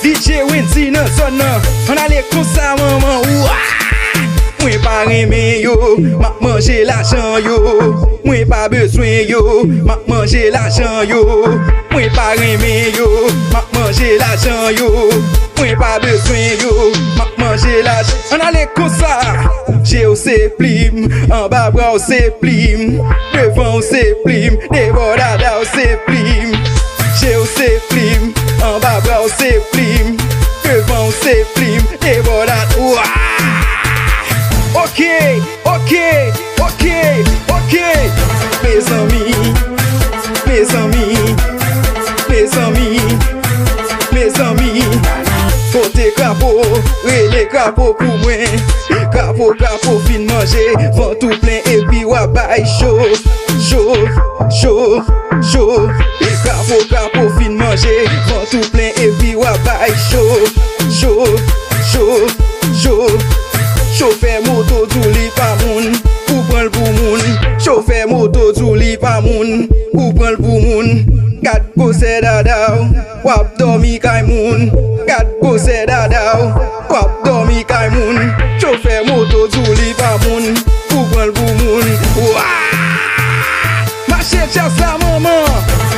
DJ Wendy nan son nan. On allait comme ça maman. Mwen pa reme yo, mak manje l'argent yo. Mwen pa besoin yo, mak manje l'argent yo. Mwen pa reme yo, mak manje l'argent yo. Mwen pa besoin yo, mak manje l'argent. On allait comme ça. J'ai ou c'est plim, en bas bras ou c'est plim. Devant ou c'est plim, devant dada ou c'est plim. J'ai ou c'est plim, en bas bras ou c'est plim. Devant ou c'est plim, devant dada. Ok, ok, ok, ok. Mes amis, mes amis, mes amis, mes amis. Fote crapaud, les crapauds pour moi. Crapaud, crapaud, fin manger. Vent tout plein et puis wabay chaud, chaud, chaud, chaud. Crapaud, crapaud, fin manger. Vent tout plein et puis wabay chaud, chaud, chaud, chaud. Chauffeur moto tout li pa moun, ou pran l pou moun. Chauffeur moto tout li pa moun, ou pran l pou moun. Kat kose dadaw, wap dormi kay moun. Kat kose dadaw, wap dormi kay moun. Chauffeur moto tout li pa moun, ou pran l pou moun. Marche chas la maman.